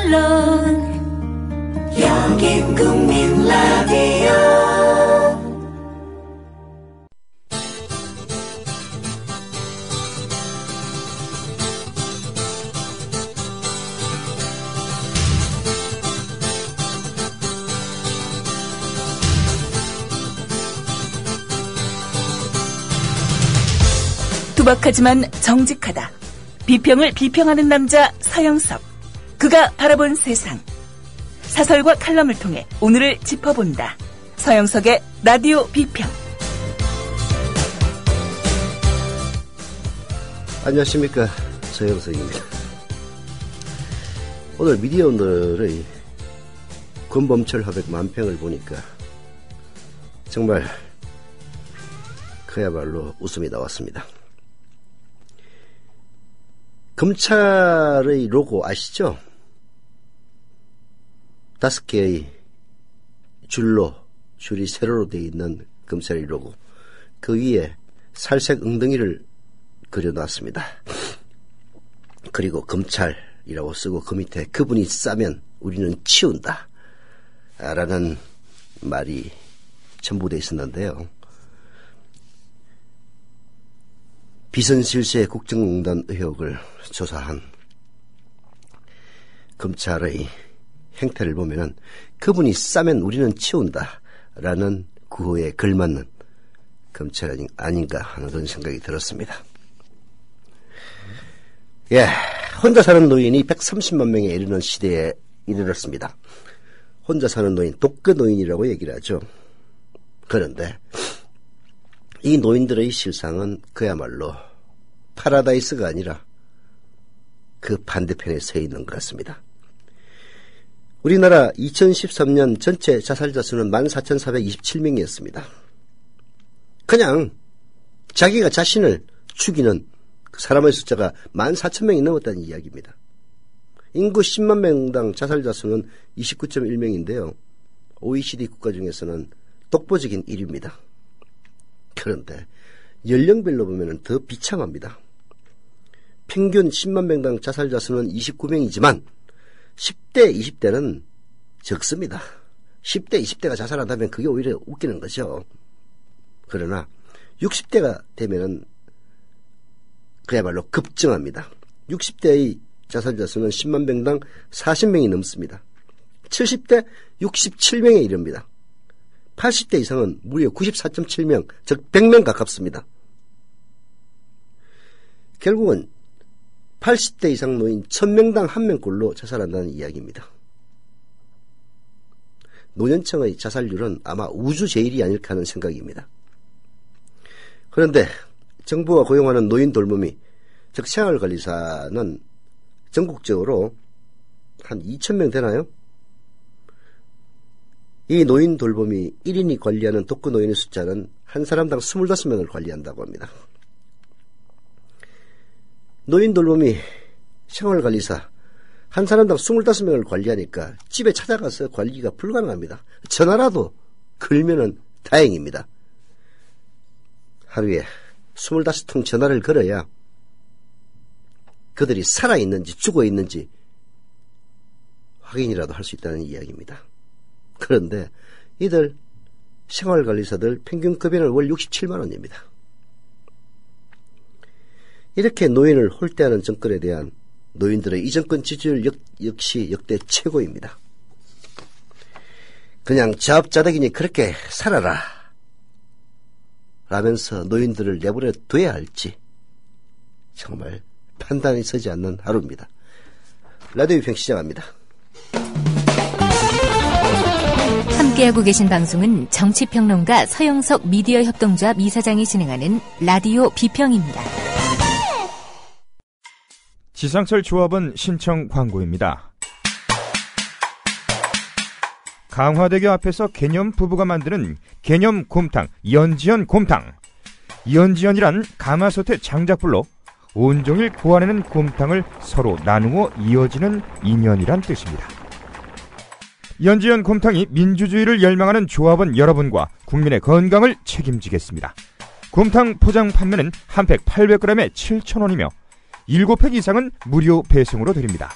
물론 여긴 국민 라디오. 투박하지만 정직하다. 비평을 비평하는 남자 서영석. 그가 바라본 세상. 사설과 칼럼을 통해 오늘을 짚어본다. 서영석의 라디오 비평. 안녕하십니까, 서영석입니다. 오늘 미디어오늘의 권범철 화백 만평을 보니까 정말 그야말로 웃음이 나왔습니다. 검찰의 로고 아시죠? 5개의 줄이 세로로 되어 있는 검찰의 로고. 그 위에 살색 엉덩이를 그려놨습니다. 그리고 검찰이라고 쓰고 그 밑에 그분이 싸면 우리는 치운다 라는 말이 첨부되어 있었는데요. 비선실세 국정농단 의혹을 조사한 검찰의 행태를 보면은 그분이 싸면 우리는 치운다라는 구호에 걸맞는 검찰 아닌가 하는 그런 생각이 들었습니다. 예, 혼자 사는 노인이 130만 명에 이르는 시대에 이르렀습니다. 혼자 사는 노인, 독거 노인이라고 얘기를 하죠. 그런데 이 노인들의 실상은 그야말로 파라다이스가 아니라 그 반대편에 서 있는 것 같습니다. 우리나라 2013년 전체 자살자 수는 14,427명이었습니다. 그냥 자기가 자신을 죽이는 사람의 숫자가 14,000명이 넘었다는 이야기입니다. 인구 10만 명당 자살자 수는 29.1명인데요. OECD 국가 중에서는 독보적인 1위입니다. 그런데 연령별로 보면 더 비참합니다. 평균 10만 명당 자살자 수는 29명이지만 10대, 20대는 적습니다. 10대, 20대가 자살한다면 그게 오히려 웃기는 거죠. 그러나 60대가 되면은 그야말로 급증합니다. 60대의 자살자 수는 10만 명당 40명이 넘습니다. 70대 67명에 이릅니다. 80대 이상은 무려 94.7명, 즉 100명 가깝습니다. 결국은 80대 이상 노인 1000명당 1명꼴로 자살한다는 이야기입니다. 노년층의 자살률은 아마 우주 제일이 아닐까 하는 생각입니다. 그런데 정부가 고용하는 노인 돌보미, 즉 생활관리사는 전국적으로 한 2000명 되나요? 이 노인 돌봄이 1인이 관리하는 독거 노인의 숫자는 한 사람당 25명을 관리한다고 합니다. 노인 돌봄이 생활관리사 한 사람당 25명을 관리하니까 집에 찾아가서 관리가 불가능합니다. 전화라도 걸면은 다행입니다. 하루에 25통 전화를 걸어야 그들이 살아있는지 죽어있는지 확인이라도 할 수 있다는 이야기입니다. 그런데 이들 생활관리사들 평균 급여는 월 67만 원입니다. 이렇게 노인을 홀대하는 정권에 대한 노인들의 이 정권 지지율 역시 역대 최고입니다. 그냥 자업자득이니 그렇게 살아라 라면서 노인들을 내버려 둬야 할지 정말 판단이 서지 않는 하루입니다. 라디오 비평 시작합니다. 함께하고 계신 방송은 정치평론가 서영석 미디어 협동조합 이사장이 진행하는 라디오 비평입니다. 지상철 조합원 신청 광고입니다. 강화대교 앞에서 개념 부부가 만드는 개념 곰탕, 연지연 곰탕. 연지연이란 가마솥의 장작불로 온종일 구워내는 곰탕을 서로 나누어 이어지는 인연이란 뜻입니다. 연지연 곰탕이 민주주의를 열망하는 조합원 여러분과 국민의 건강을 책임지겠습니다. 곰탕 포장 판매는 한 팩 800g에 7,000원이며 7팩 이상은 무료 배송으로 드립니다.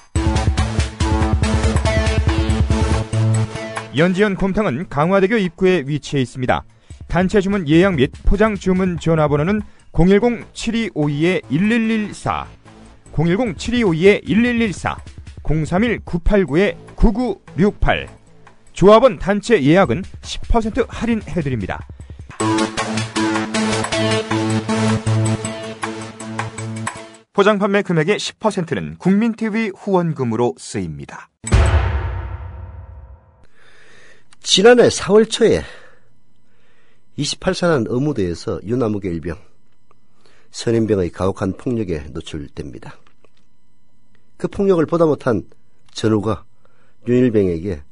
연지연 곰탕은 강화대교 입구에 위치해 있습니다. 단체 주문 예약 및 포장 주문 전화번호는 010-7252-1114, 010-7252-1114, 031-989-9968. 조합원 단체 예약은 10% 할인해드립니다. 포장 판매 금액의 10%는 국민TV 후원금으로 쓰입니다. 지난해 4월 초에 28살 한 어무대에서 유나무계 일병, 선임병의 가혹한 폭력에 노출됩니다. 그 폭력을 보다 못한 전우가 윤일병에게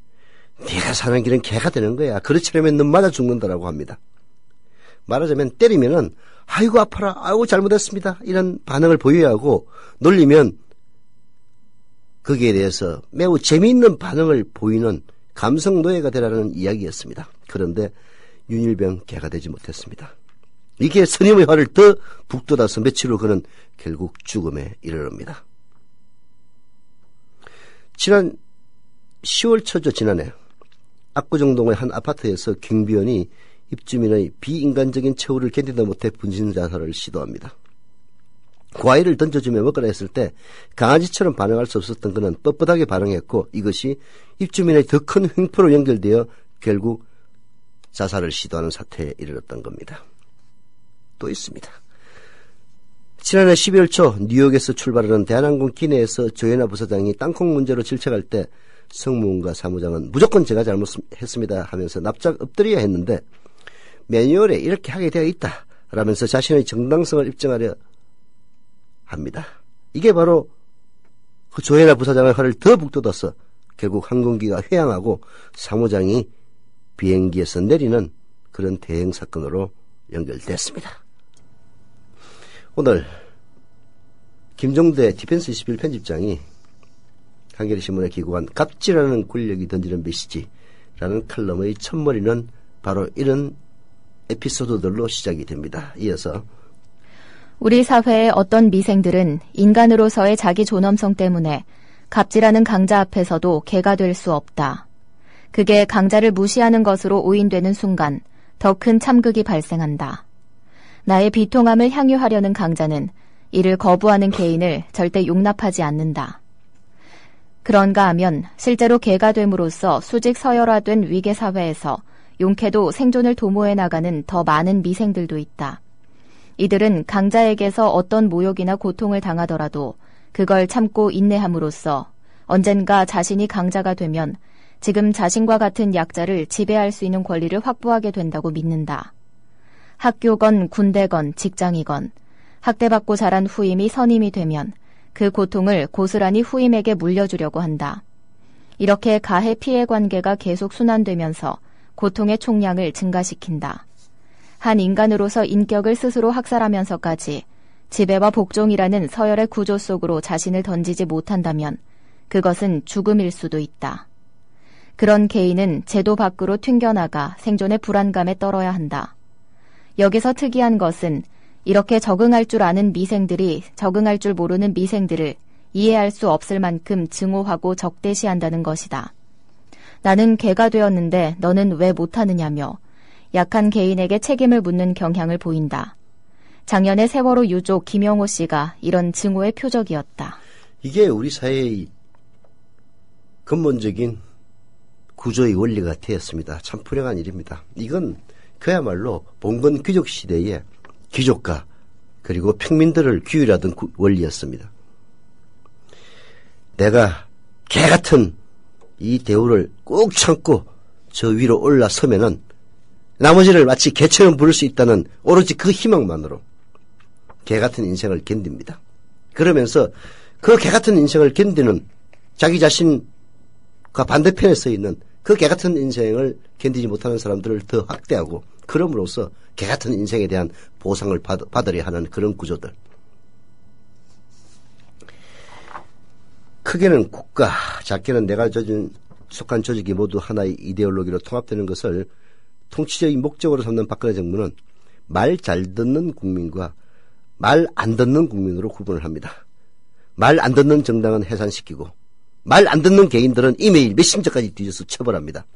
네가 사는 길은 개가 되는 거야. 그렇지 않으면 넌 맞아 죽는다라고 합니다. 말하자면 때리면은 아이고 아파라, 아이고 잘못했습니다, 이런 반응을 보여야 하고, 놀리면 거기에 대해서 매우 재미있는 반응을 보이는 감성 노예가 되라는 이야기였습니다. 그런데 윤일병 개가 되지 못했습니다. 이게 선임의 화를 더 북돋아서 며칠 후 그는 결국 죽음에 이르릅니다. 지난 10월 초죠. 지난해 압구정동의 한 아파트에서 경비원이 입주민의 비인간적인 처우를 견디다 못해 분신자살을 시도합니다. 과일을 던져주며 먹으라 했을 때 강아지처럼 반응할 수 없었던 그는 뻣뻣하게 반응했고, 이것이 입주민의 더 큰 횡포로 연결되어 결국 자살을 시도하는 사태에 이르렀던 겁니다. 또 있습니다. 지난해 12월 초 뉴욕에서 출발하는 대한항공 기내에서 조현아 부사장이 땅콩 문제로 질책할 때 성무원과 사무장은 무조건 제가 잘못했습니다 하면서 납작 엎드려야 했는데, 매뉴얼에 이렇게 하게 되어 있다 라면서 자신의 정당성을 입증하려 합니다. 이게 바로 그 조현아 부사장의 화를 더 북돋아서 결국 항공기가 회항하고 사무장이 비행기에서 내리는 그런 대형 사건으로 연결됐습니다. 오늘 김종대 디펜스 21 편집장이 한겨레신문에 기고한 갑질하는 권력이 던지는 메시지라는 칼럼의 첫머리는 바로 이런 에피소드들로 시작이 됩니다. 이어서 우리 사회의 어떤 미생들은 인간으로서의 자기 존엄성 때문에 갑질하는 강자 앞에서도 개가 될 수 없다. 그게 강자를 무시하는 것으로 오인되는 순간 더 큰 참극이 발생한다. 나의 비통함을 향유하려는 강자는 이를 거부하는 개인을 절대 용납하지 않는다. 그런가 하면 실제로 개가 됨으로써 수직 서열화된 위계 사회에서 용케도 생존을 도모해 나가는 더 많은 미생들도 있다. 이들은 강자에게서 어떤 모욕이나 고통을 당하더라도 그걸 참고 인내함으로써 언젠가 자신이 강자가 되면 지금 자신과 같은 약자를 지배할 수 있는 권리를 확보하게 된다고 믿는다. 학교건 군대건 직장이건 학대받고 자란 후임이 선임이 되면 그 고통을 고스란히 후임에게 물려주려고 한다. 이렇게 가해 피해 관계가 계속 순환되면서 고통의 총량을 증가시킨다. 한 인간으로서 인격을 스스로 학살하면서까지 지배와 복종이라는 서열의 구조 속으로 자신을 던지지 못한다면 그것은 죽음일 수도 있다. 그런 개인은 제도 밖으로 튕겨나가 생존의 불안감에 떨어야 한다. 여기서 특이한 것은 이렇게 적응할 줄 아는 미생들이 적응할 줄 모르는 미생들을 이해할 수 없을 만큼 증오하고 적대시한다는 것이다. 나는 개가 되었는데 너는 왜 못하느냐며 약한 개인에게 책임을 묻는 경향을 보인다. 작년에 세월호 유족 김영호 씨가 이런 증오의 표적이었다. 이게 우리 사회의 근본적인 구조의 원리가 되었습니다. 참 불행한 일입니다. 이건 그야말로 봉건 귀족 시대의 귀족과 그리고 평민들을 규율하던 원리였습니다. 내가 개같은 이 대우를 꾹 참고 저 위로 올라서면은 나머지를 마치 개처럼 부를 수 있다는 오로지 그 희망만으로 개같은 인생을 견딥니다. 그러면서 그 개같은 인생을 견디는 자기 자신과 반대편에 서 있는 그 개같은 인생을 견디지 못하는 사람들을 더 학대하고, 그럼으로써 개같은 인생에 대한 보상을 받으려 하는 그런 구조들. 크게는 국가, 작게는 내가 속한 조직이 모두 하나의 이데올로기로 통합되는 것을 통치적인 목적으로 삼는 박근혜 정부는 말 잘 듣는 국민과 말 안 듣는 국민으로 구분을 합니다. 말 안 듣는 정당은 해산시키고 말 안 듣는 개인들은 이메일 메신저까지 뒤져서 처벌합니다.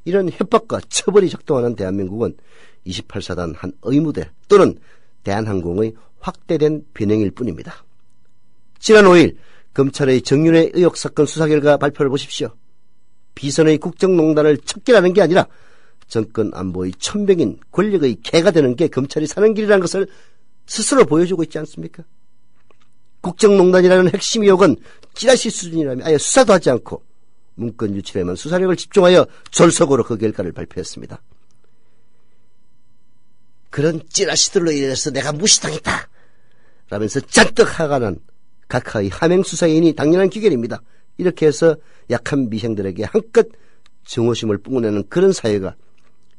이런 협박과 처벌이 작동하는 대한민국은 28사단 한 의무대 또는 대한항공의 확대된 변형일 뿐입니다. 지난 5일 검찰의 정윤회 의혹 사건 수사 결과 발표를 보십시오. 비선의 국정농단을 척결하는 게 아니라 정권 안보의 천병인 권력의 개가 되는 게 검찰이 사는 길이라는 것을 스스로 보여주고 있지 않습니까? 국정농단이라는 핵심 의혹은 찌라시 수준이라면 아예 수사도 하지 않고 문건 유출에만 수사력을 집중하여 졸속으로 그 결과를 발표했습니다. 그런 찌라시들로 인해서 내가 무시당했다 라면서 잔뜩 화가 난 각하의 하명수사인이 당연한 기결입니다. 이렇게 해서 약한 미생들에게 한껏 증오심을 뿜어내는 그런 사회가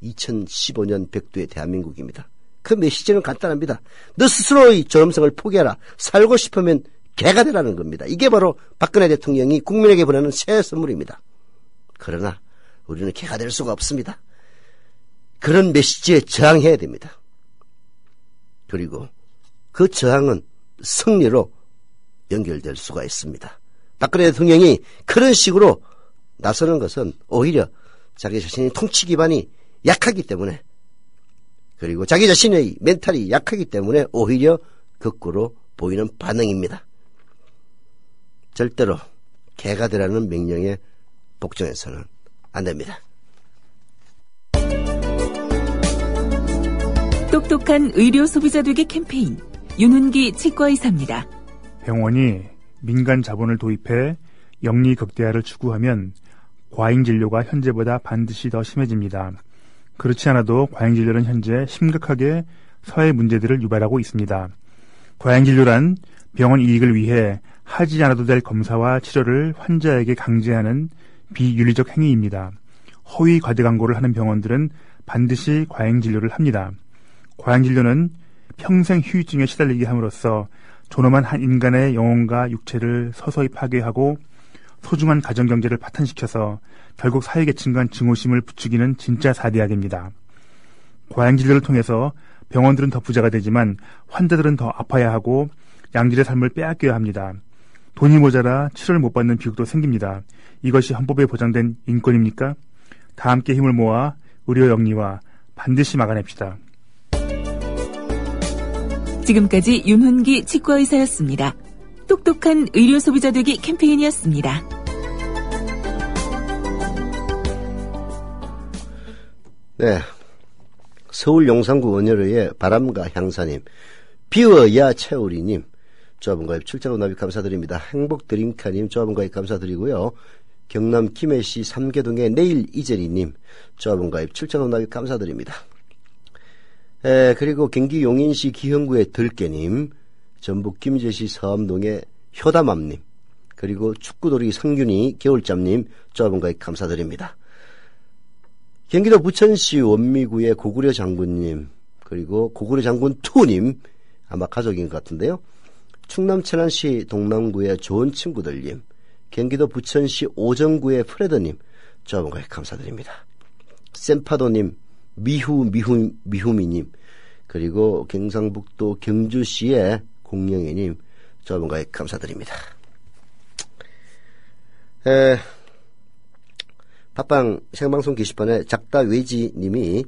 2015년 백두의 대한민국입니다. 그 메시지는 간단합니다. 너 스스로의 존엄성을 포기하라. 살고 싶으면 개가 되라는 겁니다. 이게 바로 박근혜 대통령이 국민에게 보내는 새 선물입니다. 그러나 우리는 개가 될 수가 없습니다. 그런 메시지에 저항해야 됩니다. 그리고 그 저항은 승리로 연결될 수가 있습니다. 박근혜 대통령이 그런 식으로 나서는 것은 오히려 자기 자신의 통치 기반이 약하기 때문에, 그리고 자기 자신의 멘탈이 약하기 때문에 오히려 거꾸로 보이는 반응입니다. 절대로 개가 되라는 명령에 복종해서는 안 됩니다. 똑똑한 의료 소비자 되기 캠페인 윤훈기 치과의사입니다. 병원이 민간 자본을 도입해 영리 극대화를 추구하면 과잉 진료가 현재보다 반드시 더 심해집니다. 그렇지 않아도 과잉 진료는 현재 심각하게 사회 문제들을 유발하고 있습니다. 과잉 진료란 병원 이익을 위해 하지 않아도 될 검사와 치료를 환자에게 강제하는 비윤리적 행위입니다. 허위 과대 광고를 하는 병원들은 반드시 과잉 진료를 합니다. 과잉 진료는 평생 후유증에 시달리게 함으로써 존엄한 한 인간의 영혼과 육체를 서서히 파괴하고 소중한 가정경제를 파탄시켜서 결국 사회계층 간 증오심을 부추기는 진짜 사대악입니다. 과잉 진료를 통해서 병원들은 더 부자가 되지만 환자들은 더 아파야 하고 양질의 삶을 빼앗겨야 합니다. 돈이 모자라 치료를 못 받는 비극도 생깁니다. 이것이 헌법에 보장된 인권입니까? 다 함께 힘을 모아 의료 영리화 반드시 막아냅시다. 지금까지 윤훈기 치과의사였습니다. 똑똑한 의료 소비자 되기 캠페인이었습니다. 네, 서울 용산구 원효로의 바람과 향사님, 비워야 채우리님, 조합원 가입 출자금 납입 감사드립니다. 행복드림카님 조합원 가입 감사드리고요. 경남 김해시 삼계동의 내일 이재리님 조합원 가입 출자금 납입 감사드립니다. 그리고 경기 용인시 기흥구의 들깨님, 전북 김제시 서암동의 효담암님, 그리고 축구돌이 상균이 겨울잠님 조합원 가입 감사드립니다. 경기도 부천시 원미구의 고구려 장군님, 그리고 고구려 장군 투님, 아마 가족인 것 같은데요. 충남 천안시 동남구의 좋은 친구들님, 경기도 부천시 오정구의 프레드님 조합원 가입 감사드립니다. 샘파도님, 미후미님, 그리고 경상북도 경주시의 공영애님 조합원 가입 감사드립니다. 팟빵 생방송 게시판에 작다 외지님이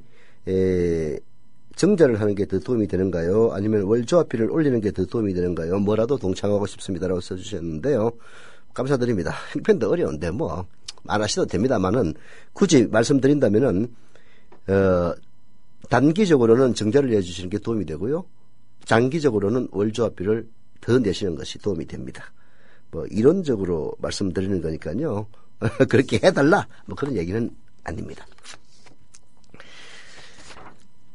정자를 하는 게 더 도움이 되는가요? 아니면 월조합비를 올리는 게 더 도움이 되는가요? 뭐라도 동참하고 싶습니다라고 써주셨는데요. 감사드립니다. 형편도 어려운데 뭐 안 하셔도 됩니다만은 굳이 말씀드린다면은 단기적으로는 정자를 내주시는 게 도움이 되고요. 장기적으로는 월조합비를 더 내시는 것이 도움이 됩니다. 뭐 이론적으로 말씀드리는 거니까요. 그렇게 해달라 뭐 그런 얘기는 아닙니다.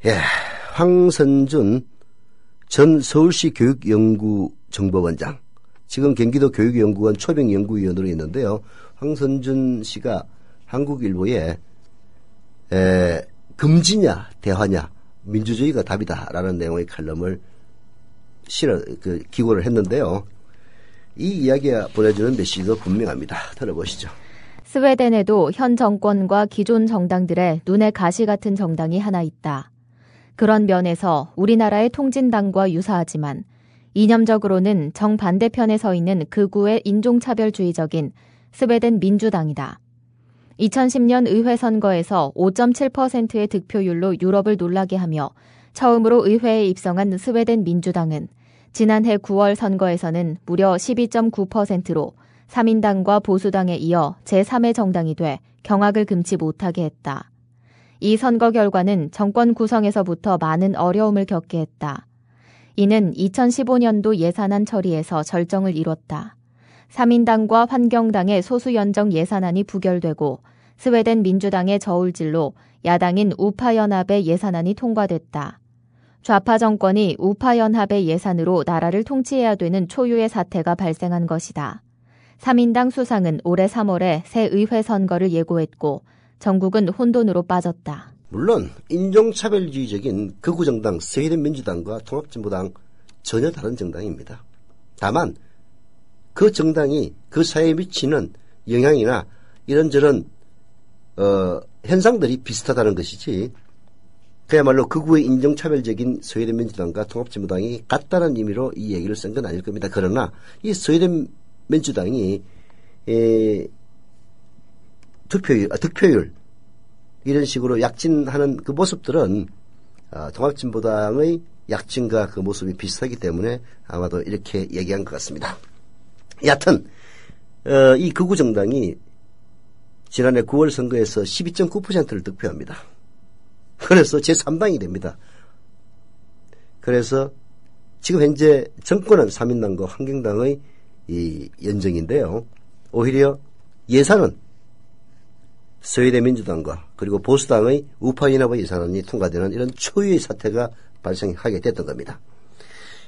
예, 황선준 전 서울시 교육연구정보원장, 지금 경기도 교육연구원 초빙연구위원으로 있는데요. 황선준 씨가 한국일보에 금지냐 대화냐 민주주의가 답이다라는 내용의 칼럼을 기고를 했는데요. 이 이야기가 보내주는 메시지도 분명합니다. 들어보시죠. 스웨덴에도 현 정권과 기존 정당들의 눈에 가시 같은 정당이 하나 있다. 그런 면에서 우리나라의 통진당과 유사하지만 이념적으로는 정반대편에 서 있는 극우의 인종차별주의적인 스웨덴 민주당이다. 2010년 의회 선거에서 5.7%의 득표율로 유럽을 놀라게 하며 처음으로 의회에 입성한 스웨덴 민주당은 지난해 9월 선거에서는 무려 12.9%로 3인당과 보수당에 이어 제3의 정당이 돼 경악을 금치 못하게 했다. 이 선거 결과는 정권 구성에서부터 많은 어려움을 겪게 했다. 이는 2015년도 예산안 처리에서 절정을 이뤘다. 3인당과 환경당의 소수 연정 예산안이 부결되고 스웨덴 민주당의 저울질로 야당인 우파연합의 예산안이 통과됐다. 좌파 정권이 우파연합의 예산으로 나라를 통치해야 되는 초유의 사태가 발생한 것이다. 3인당 수상은 올해 3월에 새 의회 선거를 예고했고 전국은 혼돈으로 빠졌다. 물론 인종차별주의적인 극우정당 스웨덴 민주당과 통합진보당 전혀 다른 정당입니다. 다만 그 정당이 그 사회에 미치는 영향이나 이런저런 현상들이 비슷하다는 것이지 그야말로 극우의 인종차별적인 스웨덴 민주당과 통합진보당이 같다는 의미로 이 얘기를 쓴 건 아닐 겁니다. 그러나 이 스웨덴 민주당이 득표율 이런 식으로 약진하는 그 모습들은 통합진보당의 약진과 그 모습이 비슷하기 때문에 아마도 이렇게 얘기한 것 같습니다. 여하튼 이 극우 정당이 지난해 9월 선거에서 12.9%를 득표합니다. 그래서 제3당이 됩니다. 그래서 지금 현재 정권은 3인당과 환경당의 이 연정인데요. 오히려 예산은 스웨덴 민주당과 그리고 보수당의 우파연합의 예산안이 통과되는 이런 초유의 사태가 발생하게 됐던 겁니다.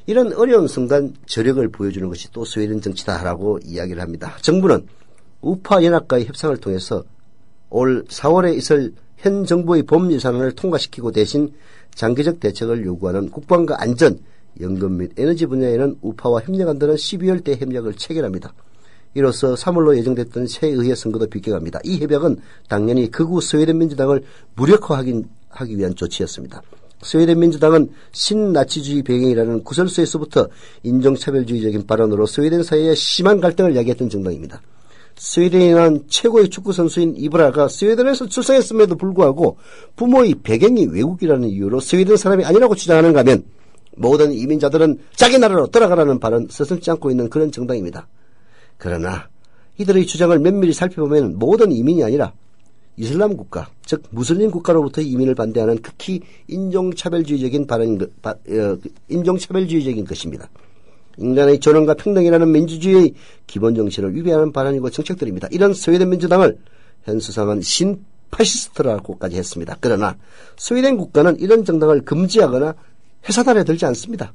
이런 어려운 순간 저력을 보여주는 것이 또 스웨덴 정치다라고 이야기를 합니다. 정부는 우파연합과의 협상을 통해서 올 4월에 있을 현 정부의 봄 예산안을 통과시키고 대신 장기적 대책을 요구하는 국방과 안전, 연금 및 에너지 분야에는 우파와 협력한다는 12월대 협약을 체결합니다. 이로써 3월로 예정됐던 새 의회 선거도 비껴갑니다. 이 협약은 당연히 극우 스웨덴 민주당을 무력화하기 위한 조치였습니다. 스웨덴 민주당은 신나치주의 배경이라는 구설수에서부터 인종차별주의적인 발언으로 스웨덴 사회에 심한 갈등을 야기했던 정당입니다. 스웨덴에 난 최고의 축구 선수인 이브라가 스웨덴에서 출생했음에도 불구하고 부모의 배경이 외국이라는 이유로 스웨덴 사람이 아니라고 주장하는가 하면 모든 이민자들은 자기 나라로 돌아가라는 발언 서슴지 않고 있는 그런 정당입니다. 그러나 이들의 주장을 면밀히 살펴보면 모든 이민이 아니라 이슬람 국가, 즉 무슬림 국가로부터 이민을 반대하는 극히 인종차별주의적인 인종차별주의적인 것입니다. 인간의 존엄과 평등이라는 민주주의의 기본 정신을 위배하는 발언이고 정책들입니다. 이런 스웨덴 민주당을 현 수상은 신파시스트라고까지 했습니다. 그러나 스웨덴 국가는 이런 정당을 금지하거나 해산하려 들지 않습니다.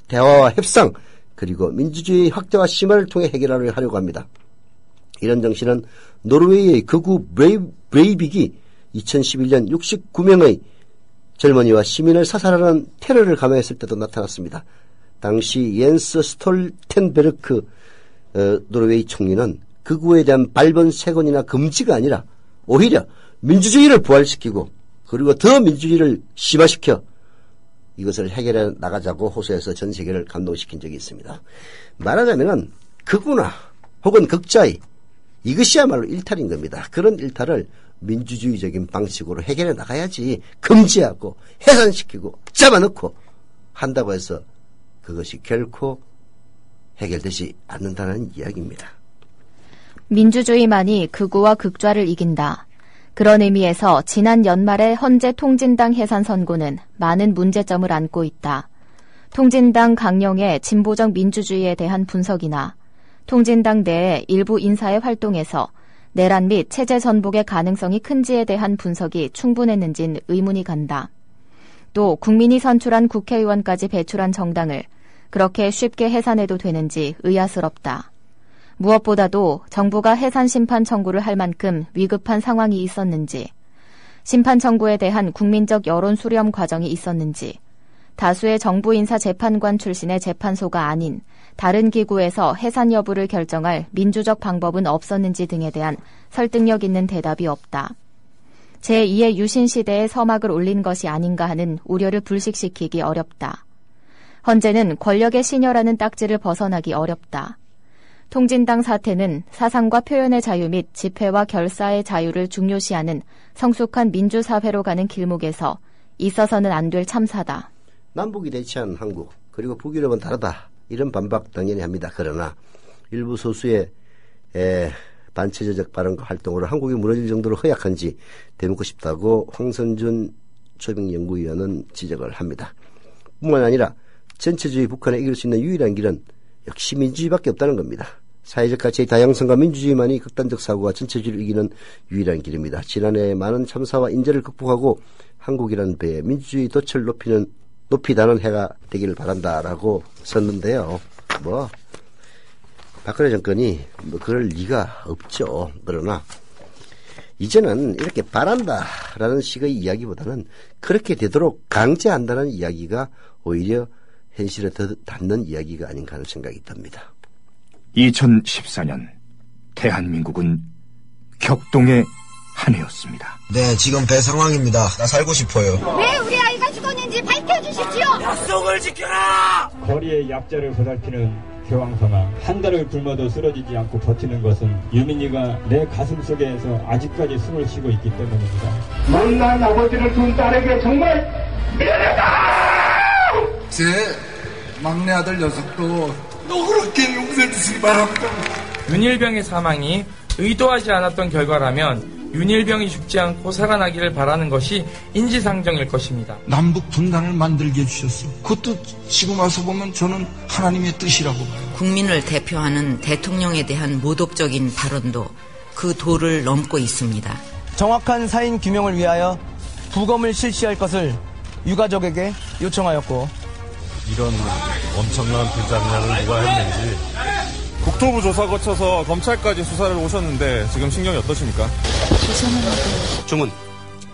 대화와 협상 그리고 민주주의 확대와 심화를 통해 해결하려고 합니다. 이런 정신은 노르웨이의 극우 브레이빅이 2011년 69명의 젊은이와 시민을 사살하는 테러를 감행했을 때도 나타났습니다. 당시 옌스 스톨텐베르크 노르웨이 총리는 극우에 대한 발본 세곤이나 금지가 아니라 오히려 민주주의를 부활시키고 그리고 더 민주주의를 심화시켜 이것을 해결해 나가자고 호소해서 전 세계를 감동시킨 적이 있습니다. 말하자면 극우나 혹은 극자의 이것이야말로 일탈인 겁니다. 그런 일탈을 민주주의적인 방식으로 해결해 나가야지 금지하고 해산시키고 잡아넣고 한다고 해서 그것이 결코 해결되지 않는다는 이야기입니다. 민주주의만이 극우와 극좌를 이긴다. 그런 의미에서 지난 연말의 헌재 통진당 해산 선고는 많은 문제점을 안고 있다. 통진당 강령의 진보적 민주주의에 대한 분석이나 통진당 내의 일부 인사의 활동에서 내란 및 체제 전복의 가능성이 큰지에 대한 분석이 충분했는진 의문이 간다. 또 국민이 선출한 국회의원까지 배출한 정당을 그렇게 쉽게 해산해도 되는지 의아스럽다. 무엇보다도 정부가 해산 심판 청구를 할 만큼 위급한 상황이 있었는지, 심판 청구에 대한 국민적 여론 수렴 과정이 있었는지, 다수의 정부 인사 재판관 출신의 재판소가 아닌 다른 기구에서 해산 여부를 결정할 민주적 방법은 없었는지 등에 대한 설득력 있는 대답이 없다. 제2의 유신 시대에 서막을 올린 것이 아닌가 하는 우려를 불식시키기 어렵다. 헌재는 권력의 신여라는 딱지를 벗어나기 어렵다. 통진당 사태는 사상과 표현의 자유 및 집회와 결사의 자유를 중요시하는 성숙한 민주사회로 가는 길목에서 있어서는 안 될 참사다. 남북이 대치한 한국, 그리고 북유럽은 다르다. 이런 반박 당연히 합니다. 그러나 일부 소수의 반체제적 발언과 활동으로 한국이 무너질 정도로 허약한지 되묻고 싶다고 황선준 초빙연구위원은 지적을 합니다. 뿐만 아니라 전체주의 북한에 이길 수 있는 유일한 길은 역시 민주주의밖에 없다는 겁니다. 사회적 가치의 다양성과 민주주의만이 극단적 사고와 전체주의를 이기는 유일한 길입니다. 지난해 많은 참사와 인재를 극복하고 한국이라는 배에 민주주의 돛을 높이 다는 해가 되기를 바란다라고 썼는데요. 박근혜 정권이 그럴 리가 없죠. 그러나 이제는 이렇게 바란다라는 식의 이야기보다는 그렇게 되도록 강제한다는 이야기가 오히려 현실에 더 닿는 이야기가 아닌가 하는 생각이 듭니다. 2014년 대한민국은 격동의 한 해였습니다. 네, 지금 배 상황입니다. 나 살고 싶어요. 왜 우리 아이가 죽었는지 밝혀주십시오. 약속을 지켜라. 거리의 약자를 보살피는 교황상아, 한 달을 굶어도 쓰러지지 않고 버티는 것은 유민이가 내 가슴 속에서 아직까지 숨을 쉬고 있기 때문입니다. 못난 아버지를 둔 딸에게 정말 미안하다. 제 막내 아들 녀석도 너그럽게 용서해 주시기 바랍니다. 윤일병의 사망이 의도하지 않았던 결과라면 윤일병이 죽지 않고 살아나기를 바라는 것이 인지상정일 것입니다. 남북 분단을 만들게 해주셨어. 그것도 지금 와서 보면 저는 하나님의 뜻이라고 봐요. 국민을 대표하는 대통령에 대한 모독적인 발언도 그 도를 넘고 있습니다. 정확한 사인 규명을 위하여 부검을 실시할 것을 유가족에게 요청하였고, 이런 엄청난 불장난을 누가 했는지 국토부 조사 거쳐서 검찰까지 수사를 오셨는데 지금 신경이 어떠십니까? 주문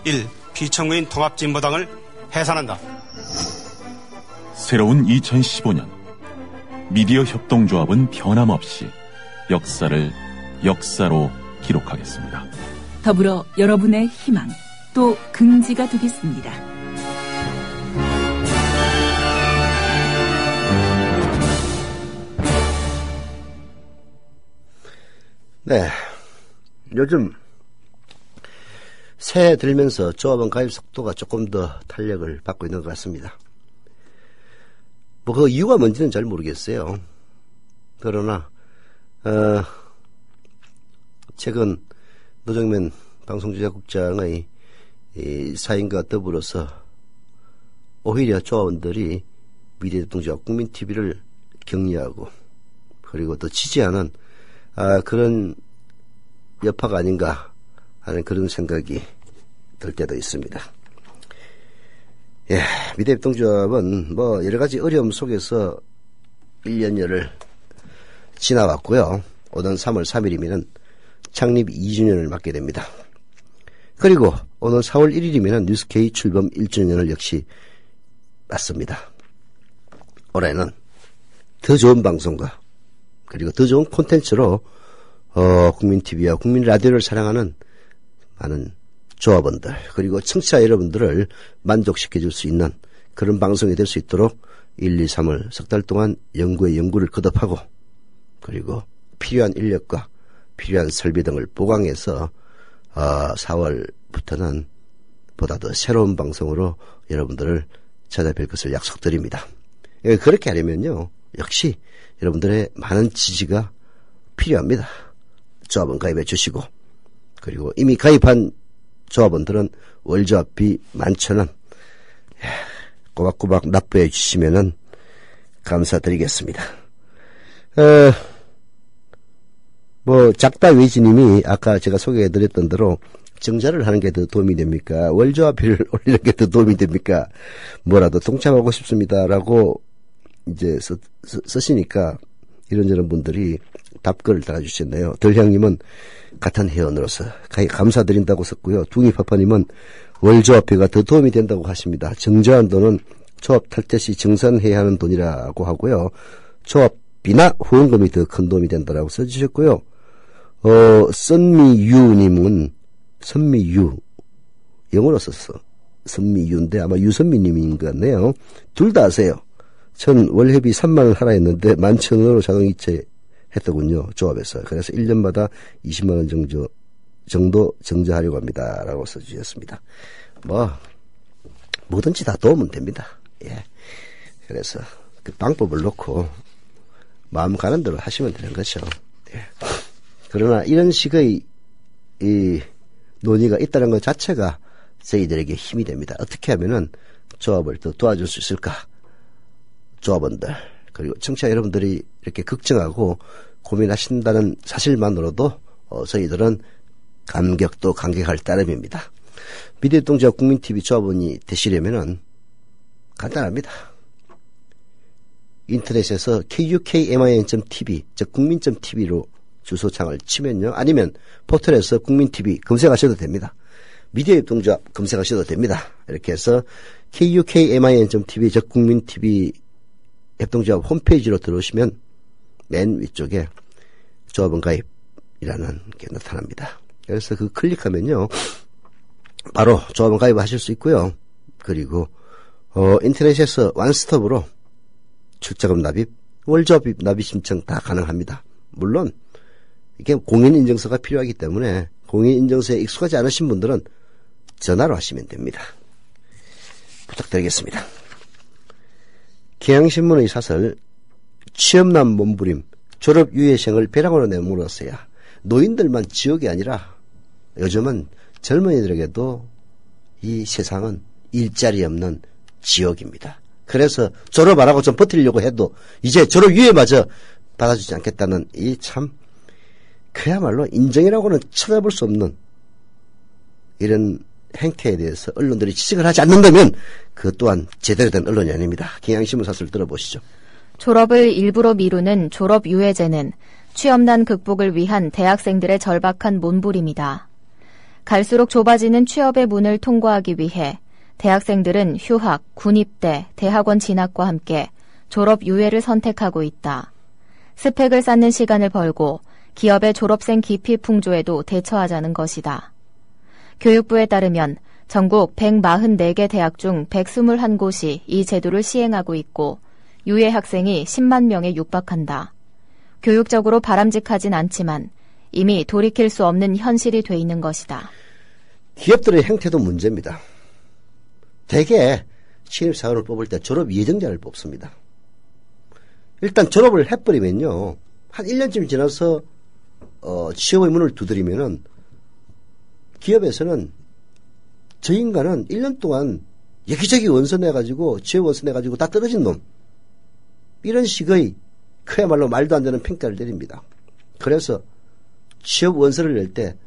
1. 피청구인 통합진보당을 해산한다. 새로운 2015년 미디어 협동조합은 변함없이 역사를 역사로 기록하겠습니다. 더불어 여러분의 희망 또 긍지가 되겠습니다. 네, 요즘 새해 들면서 조합원 가입 속도가 조금 더 탄력을 받고 있는 것 같습니다. 그 이유가 뭔지는 잘 모르겠어요. 그러나 최근 노정면 방송제작국장의 사인과 더불어서 오히려 조합원들이 미래협동조합 국민TV를 격려하고 그리고 또 지지하는 그런 여파가 아닌가 하는 그런 생각이 들 때도 있습니다. 예, 미래협동조합은 여러 가지 어려움 속에서 1년여를 지나왔고요. 오는 3월 3일이면 창립 2주년을 맞게 됩니다. 그리고 오늘 4월 1일이면 뉴스K 출범 1주년을 역시 맞습니다. 올해는 더 좋은 방송과 그리고 더 좋은 콘텐츠로 국민TV와 국민라디오를 사랑하는 많은 조합원들 그리고 청취자 여러분들을 만족시켜줄 수 있는 그런 방송이 될 수 있도록 1, 2, 3월 석 달 동안 연구를 거듭하고 그리고 필요한 인력과 필요한 설비 등을 보강해서 4월부터는 보다 더 새로운 방송으로 여러분들을 찾아뵐 것을 약속드립니다. 그렇게 하려면요 역시 여러분들의 많은 지지가 필요합니다. 조합원 가입해 주시고 그리고 이미 가입한 조합원들은 월조합비 11,000원 꼬박꼬박 납부해 주시면은 감사드리겠습니다. 작다 외지님이 아까 제가 소개해드렸던 대로 정자를 하는 게 더 도움이 됩니까? 월조합비를 올리는 게 더 도움이 됩니까? 뭐라도 동참하고 싶습니다라고 이제 쓰시니까 이런저런 분들이 답글을 달아주셨네요. 덜향님은 같은 회원으로서 감사드린다고 썼고요. 둥이파파님은 월조합비가 더 도움이 된다고 하십니다. 정저한 돈은 조합 탈퇴 시 정산해야 하는 돈이라고 하고요. 조합비나 후원금이 더 큰 도움이 된다라고 써주셨고요. 선미유님은 선미유 영어로 썼어. 선미유인데 아마 유선미님인 것 같네요. 둘 다 하세요. 전 월회비 3만원 하라 했는데 11,000원으로 자동이체 했더군요. 조합에서. 그래서 1년마다 20만 원 정도 정지하려고 합니다. 라고 써주셨습니다. 뭐든지 다 도움은 됩니다. 예. 그래서 그 방법을 놓고 마음 가는 대로 하시면 되는 거죠. 예. 그러나 이런 식의 이 논의가 있다는 것 자체가 저희들에게 힘이 됩니다. 어떻게 하면은 조합을 더 도와줄 수 있을까? 조합원들 그리고 청취자 여러분들이 이렇게 걱정하고 고민하신다는 사실만으로도 저희들은 감격도 감격할 따름입니다. 미디어협동조합 국민TV 조합원이 되시려면은 간단합니다. 인터넷에서 kukmin.tv 즉 국민.tv로 주소창을 치면요. 아니면 포털에서 국민TV 검색하셔도 됩니다. 미디어협동조합 검색하셔도 됩니다. 이렇게 해서 kukmin.tv 즉 국민TV 협동조합 홈페이지로 들어오시면 맨 위쪽에 조합원 가입이라는 게 나타납니다. 그래서 그 클릭하면요. 바로 조합원 가입을 하실 수 있고요. 그리고 인터넷에서 원스톱으로 출자금 납입, 월조합 납입 신청 다 가능합니다. 물론 이게 공인인증서가 필요하기 때문에 공인인증서에 익숙하지 않으신 분들은 전화로 하시면 됩니다. 부탁드리겠습니다. 경향신문의 사설 취업난 몸부림 졸업 유예생을 벼랑으로 내몰았어야 노인들만 지옥이 아니라 요즘은 젊은이들에게도 이 세상은 일자리 없는 지옥입니다. 그래서 졸업 안 하고 좀 버티려고 해도 이제 졸업 유예마저 받아주지 않겠다는 이 참 그야말로 인정이라고는 쳐다볼 수 없는 이런 행태에 대해서 언론들이 지적을 하지 않는다면 그 또한 제대로 된 언론이 아닙니다. 경향신문 사설 들어보시죠. 졸업을 일부러 미루는 졸업 유예제는 취업난 극복을 위한 대학생들의 절박한 몸부림이다. 갈수록 좁아지는 취업의 문을 통과하기 위해 대학생들은 휴학, 군입대, 대학원 진학과 함께 졸업 유예를 선택하고 있다. 스펙을 쌓는 시간을 벌고 기업의 졸업생 기피 풍조에도 대처하자는 것이다. 교육부에 따르면 전국 144개 대학 중 121곳이 이 제도를 시행하고 있고 유예 학생이 10만 명에 육박한다. 교육적으로 바람직하진 않지만 이미 돌이킬 수 없는 현실이 돼 있는 것이다. 기업들의 행태도 문제입니다. 대개 신입사원을 뽑을 때 졸업 예정자를 뽑습니다. 일단 졸업을 해버리면요. 한 1년쯤 지나서 취업의 문을 두드리면은 기업에서는 저 인간은 1년 동안 여기저기 원서 내가지고 취업 원서 내가지고 다 떨어진 놈 이런 식의 그야말로 말도 안 되는 평가를 내립니다. 그래서 취업 원서를 낼 때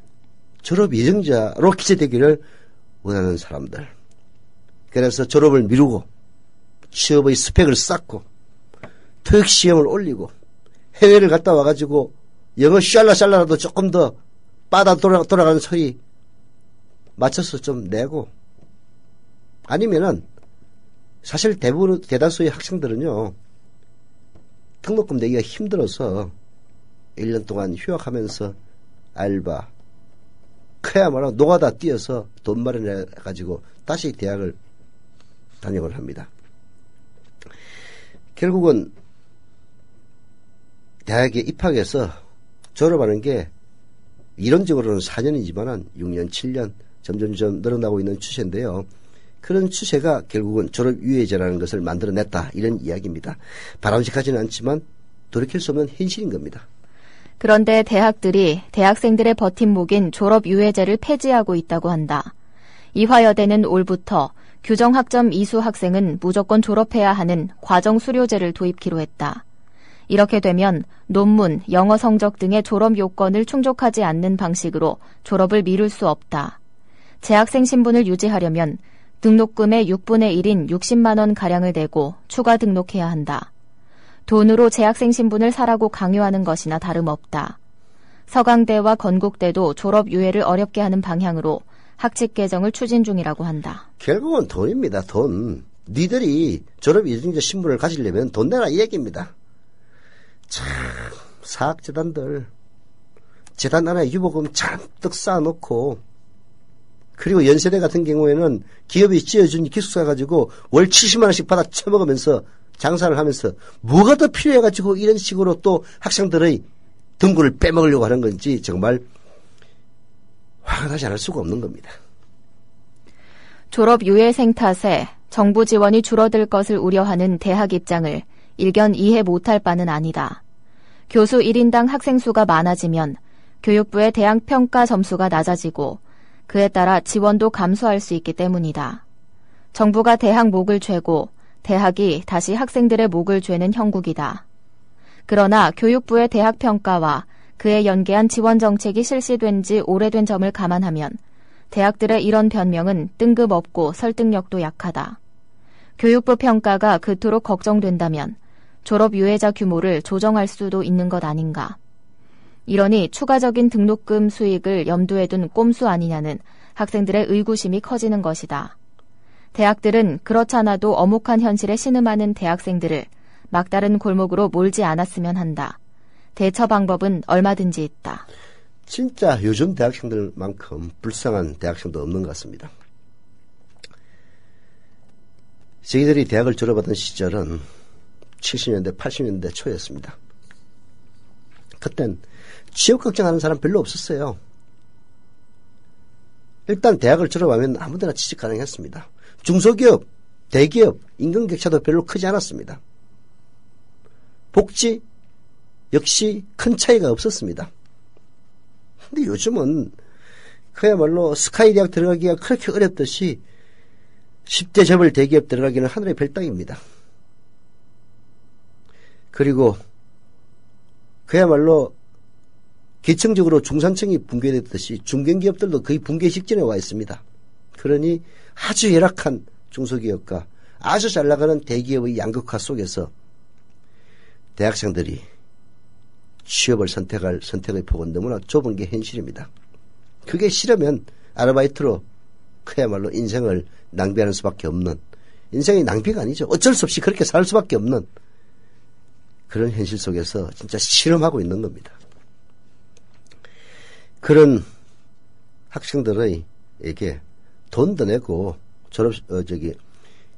졸업 예정자로 기재되기를 원하는 사람들 그래서 졸업을 미루고 취업의 스펙을 쌓고 토익 시험을 올리고 해외를 갔다 와가지고 영어 샬라샬라라도 조금 더 빠다 돌아가는 소리 맞춰서 좀 내고 아니면은 사실 대다수의 학생들은요 등록금 내기가 힘들어서 1년 동안 휴학하면서 알바 그야말로 노가다 뛰어서 돈 마련해가지고 다시 대학을 다니곤 합니다. 결국은 대학에 입학해서 졸업하는 게 이론적으로는 4년이지만 6년, 7년 점점점 늘어나고 있는 추세인데요. 그런 추세가 결국은 졸업 유예제라는 것을 만들어냈다 이런 이야기입니다. 바람직하지는 않지만 돌이킬 수 없는 현실인 겁니다. 그런데 대학들이 대학생들의 버팀목인 졸업 유예제를 폐지하고 있다고 한다. 이화여대는 올부터 규정학점 이수 학생은 무조건 졸업해야 하는 과정 수료제를 도입키로 했다. 이렇게 되면 논문, 영어 성적 등의 졸업 요건을 충족하지 않는 방식으로 졸업을 미룰 수 없다. 재학생 신분을 유지하려면 등록금의 6분의 1인 60만 원 가량을 내고 추가 등록해야 한다. 돈으로 재학생 신분을 사라고 강요하는 것이나 다름없다. 서강대와 건국대도 졸업 유예를 어렵게 하는 방향으로 학칙 개정을 추진 중이라고 한다. 결국은 돈입니다. 돈. 니들이 졸업 예정자 신분을 가지려면 돈 내라 이 얘기입니다. 참 사학재단들 재단 안에 유보금 잔뜩 쌓아놓고 그리고 연세대 같은 경우에는 기업이 지어준 기숙사 가지고 월 70만 원씩 받아 처먹으면서 장사를 하면서 뭐가 더 필요해가지고 이런 식으로 또 학생들의 등골을 빼먹으려고 하는 건지 정말 화가 나지 않을 수가 없는 겁니다. 졸업 유예생 탓에 정부 지원이 줄어들 것을 우려하는 대학 입장을 일견 이해 못할 바는 아니다. 교수 1인당 학생 수가 많아지면 교육부의 대학 평가 점수가 낮아지고 그에 따라 지원도 감소할 수 있기 때문이다. 정부가 대학 목을 죄고 대학이 다시 학생들의 목을 죄는 형국이다. 그러나 교육부의 대학 평가와 그에 연계한 지원 정책이 실시된 지 오래된 점을 감안하면 대학들의 이런 변명은 뜬금없고 설득력도 약하다. 교육부 평가가 그토록 걱정된다면 졸업 유예자 규모를 조정할 수도 있는 것 아닌가. 이러니 추가적인 등록금 수익을 염두에 둔 꼼수 아니냐는 학생들의 의구심이 커지는 것이다. 대학들은 그렇잖아도 엄혹한 현실에 신음하는 대학생들을 막다른 골목으로 몰지 않았으면 한다. 대처 방법은 얼마든지 있다. 진짜 요즘 대학생들만큼 불쌍한 대학생도 없는 것 같습니다. 저희들이 대학을 졸업하던 시절은 70년대, 80년대 초였습니다. 그땐 취업 걱정하는 사람 별로 없었어요. 일단 대학을 졸업하면 아무데나 취직 가능했습니다. 중소기업, 대기업, 임금격차도 별로 크지 않았습니다. 복지 역시 큰 차이가 없었습니다. 근데 요즘은 그야말로 스카이 대학 들어가기가 그렇게 어렵듯이 10대 재벌 대기업 들어가기는 하늘의 별 따기입니다. 그리고 그야말로 계층적으로 중산층이 붕괴됐듯이 중견기업들도 거의 붕괴 직전에 와 있습니다. 그러니 아주 열악한 중소기업과 아주 잘 나가는 대기업의 양극화 속에서 대학생들이 취업을 선택할 선택의 폭은 너무나 좁은 게 현실입니다. 그게 싫으면 아르바이트로 그야말로 인생을 낭비하는 수밖에 없는, 인생이 낭비가 아니죠. 어쩔 수 없이 그렇게 살 수밖에 없는 그런 현실 속에서 진짜 실험하고 있는 겁니다. 그런 학생들에게 돈 더 내고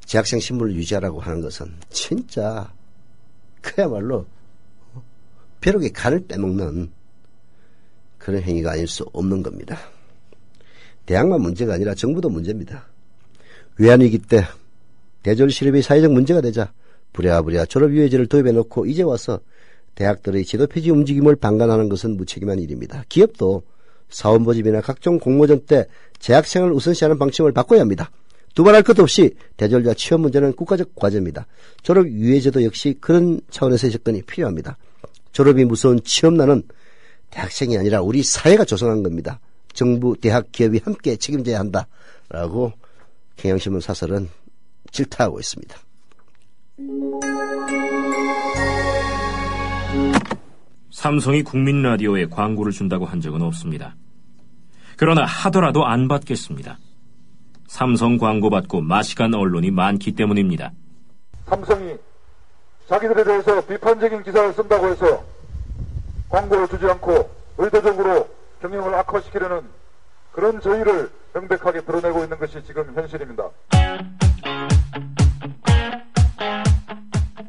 재학생 신분을 유지하라고 하는 것은 진짜 그야말로 벼룩의 간을 빼먹는 그런 행위가 아닐 수 없는 겁니다. 대학만 문제가 아니라 정부도 문제입니다. 외환위기 때 대졸 실업이 사회적 문제가 되자 부랴부랴 졸업유예제를 도입해놓고 이제 와서 대학들의 제도 폐지 움직임을 방관하는 것은 무책임한 일입니다. 기업도 사원모집이나 각종 공모전 때 재학생을 우선시하는 방침을 바꿔야 합니다. 두말할 것도 없이 대졸자 취업 문제는 국가적 과제입니다. 졸업유예제도 역시 그런 차원에서의 접근이 필요합니다. 졸업이 무서운 취업난은 대학생이 아니라 우리 사회가 조성한 겁니다. 정부, 대학, 기업이 함께 책임져야 한다라고 경향신문 사설은 질타하고 있습니다. 삼성이 국민라디오에 광고를 준다고 한 적은 없습니다. 그러나 하더라도 안 받겠습니다. 삼성 광고 받고 마시간 언론이 많기 때문입니다. 삼성이 자기들에 대해서 비판적인 기사를 쓴다고 해서 광고를 주지 않고 의도적으로 경영을 악화시키려는 그런 저희를 명백하게 드러내고 있는 것이 지금 현실입니다.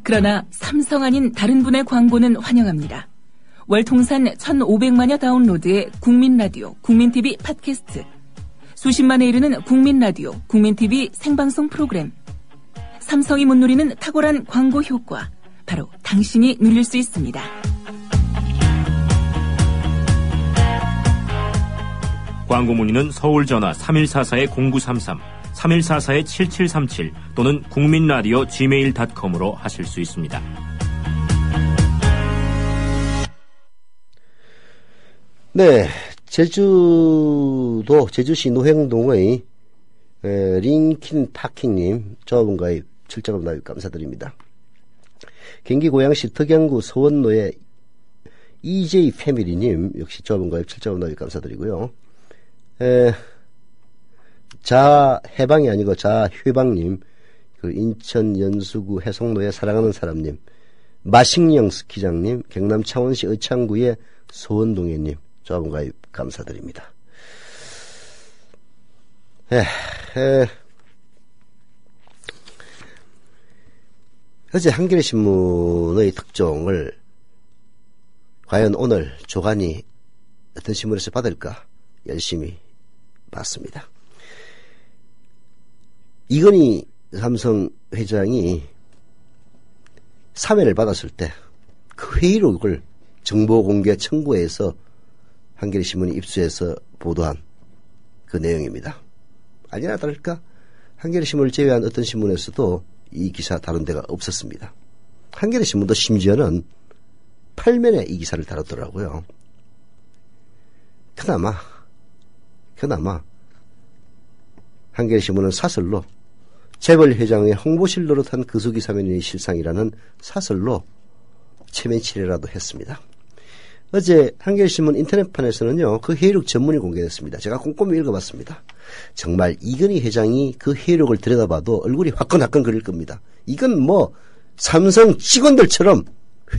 그러나 삼성 아닌 다른 분의 광고는 환영합니다. 월 통산 1,500만여 다운로드의 국민라디오, 국민TV 팟캐스트, 수십만에 이르는 국민라디오, 국민TV 생방송 프로그램. 삼성이 못 누리는 탁월한 광고 효과, 바로 당신이 누릴 수 있습니다. 광고 문의는 서울 전화 3144-0933, 3144-7737 또는 국민라디오 gmail.com으로 하실 수 있습니다. 네, 제주시 노행동의 링킨 타킹님, 저분 가입, 출자금 가입 감사드립니다. 경기 고양시 덕양구 서원로의 EJ 패밀리님, 역시 저분 가입, 출자금 가입 감사드리고요. 자해방이 아니고 자회방님, 그 인천 연수구 해성로의 사랑하는 사람님, 마식령 스키장님, 경남 창원시 의창구의 소원동해님, 저분 가입 감사드립니다. 어제 한겨레신문의 특종을 과연 오늘 조간이 어떤 신문에서 받을까 열심히 봤습니다. 이건희 삼성 회장이 사면을 받았을 때 그 회의록을 정보공개 청구해서 한겨레신문이 입수해서 보도한 그 내용입니다. 아니나 다를까 한겨레신문을 제외한 어떤 신문에서도 이 기사 다룬 데가 없었습니다. 한겨레신문도 심지어는 8면에 이 기사를 다뤘더라고요. 그나마 한겨레신문은 사설로 재벌 회장의 홍보실 노릇한 그수기 사면의 실상이라는 사설로 체면 칠해라도 했습니다. 어제 한겨레신문 인터넷판에서는요, 그 회의록 전문이 공개됐습니다. 제가 꼼꼼히 읽어봤습니다. 정말 이건희 회장이 그 회의록을 들여다봐도 얼굴이 화끈화끈 그릴 겁니다. 이건 뭐 삼성 직원들처럼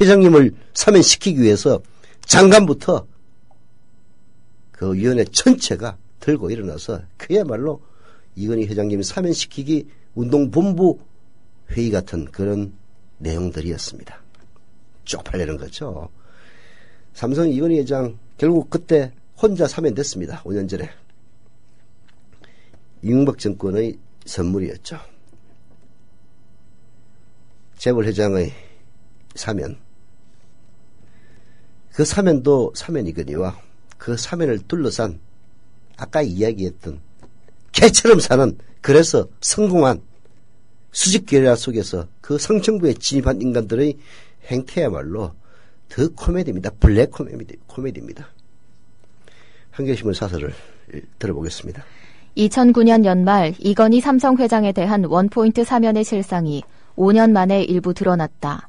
회장님을 사면시키기 위해서 장관부터 그 위원회 전체가 들고 일어나서 그야말로 이건희 회장님 사면시키기 운동본부 회의 같은 그런 내용들이었습니다. 쪽팔리는 거죠. 삼성 이건희 회장 결국 그때 혼자 사면됐습니다. 5년 전에. 이명박 정권의 선물이었죠. 재벌 회장의 사면. 그 사면도 사면이거니와 그 사면을 둘러싼 아까 이야기했던 개처럼 사는 그래서 성공한 수직 계략 속에서 그 성층부에 진입한 인간들의 행태야말로 더 코미디입니다. 블랙 코미디입니다. 한겨레신문 사설을 들어보겠습니다. 2009년 연말 이건희 삼성 회장에 대한 원포인트 사면의 실상이 5년 만에 일부 드러났다.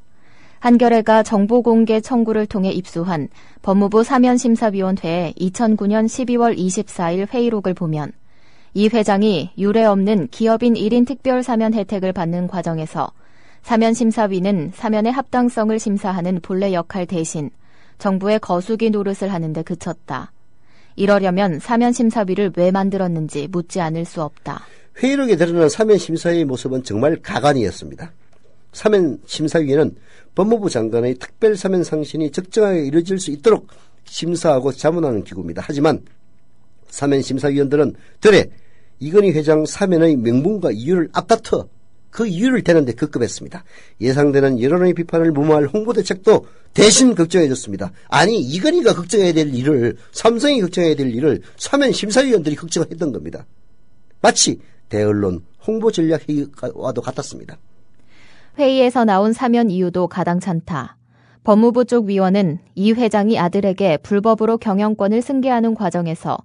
한겨레가 정보공개 청구를 통해 입수한 법무부 사면심사위원회의 2009년 12월 24일 회의록을 보면 이 회장이 유례 없는 기업인 1인 특별사면 혜택을 받는 과정에서 사면심사위는 사면의 합당성을 심사하는 본래 역할 대신 정부의 거수기 노릇을 하는 데 그쳤다. 이러려면 사면심사위를 왜 만들었는지 묻지 않을 수 없다. 회의록에 드러난 사면심사위의 모습은 정말 가관이었습니다. 사면심사위에는 법무부 장관의 특별사면 상신이 적정하게 이루어질 수 있도록 심사하고 자문하는 기구입니다. 하지만 사면심사위원들은 되레 이건희 회장 사면의 명분과 이유를 앞다퉈 그 이유를 대는데 급급했습니다. 예상되는 여론의 비판을 무마할 홍보대책도 대신 걱정해줬습니다. 아니 이건희가 걱정해야 될 일을 삼성이 걱정해야 될 일을 사면심사위원들이 걱정했던 겁니다. 마치 대언론 홍보전략회의와도 같았습니다. 회의에서 나온 사면 이유도 가당찮다. 법무부 쪽 위원은 이 회장이 아들에게 불법으로 경영권을 승계하는 과정에서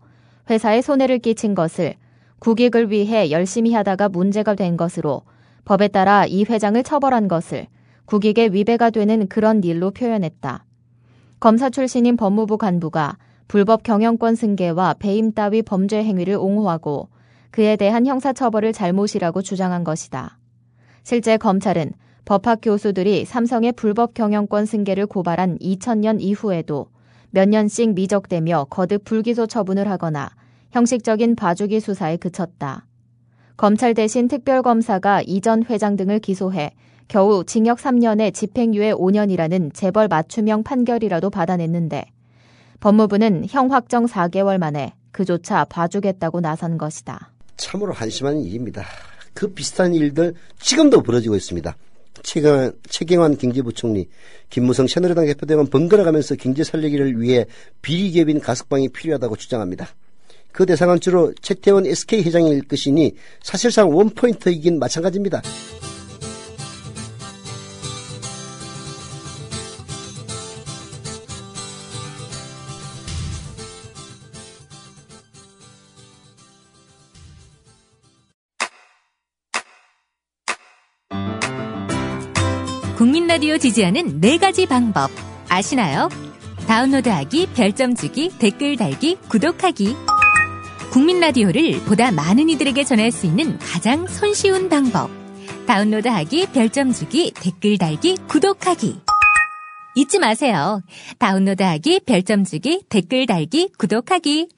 회사에 손해를 끼친 것을 국익을 위해 열심히 하다가 문제가 된 것으로 법에 따라 이 회장을 처벌한 것을 국익에 위배가 되는 그런 일로 표현했다. 검사 출신인 법무부 간부가 불법 경영권 승계와 배임 따위 범죄 행위를 옹호하고 그에 대한 형사처벌을 잘못이라고 주장한 것이다. 실제 검찰은 법학 교수들이 삼성의 불법 경영권 승계를 고발한 2000년 이후에도 몇 년씩 미적대며 거듭 불기소 처분을 하거나 형식적인 봐주기 수사에 그쳤다. 검찰 대신 특별검사가 이전 회장 등을 기소해 겨우 징역 3년에 집행유예 5년이라는 재벌 맞춤형 판결이라도 받아냈는데 법무부는 형 확정 4개월 만에 그조차 봐주겠다고 나선 것이다. 참으로 한심한 일입니다. 그 비슷한 일들 지금도 벌어지고 있습니다. 최경환 경제부총리, 김무성 새누리당 대표 등은 번갈아가면서 경제 살리기를 위해 비리기업인 가석방이 필요하다고 주장합니다. 그 대상은 주로 최태원 SK 회장일 것이니 사실상 원포인트이긴 마찬가지입니다. 국민라디오 지지하는 4가지 방법 아시나요? 다운로드하기, 별점 주기, 댓글 달기, 구독하기. 국민라디오를 보다 많은 이들에게 전할 수 있는 가장 손쉬운 방법. 다운로드하기, 별점 주기, 댓글 달기, 구독하기. 잊지 마세요. 다운로드하기, 별점 주기, 댓글 달기, 구독하기.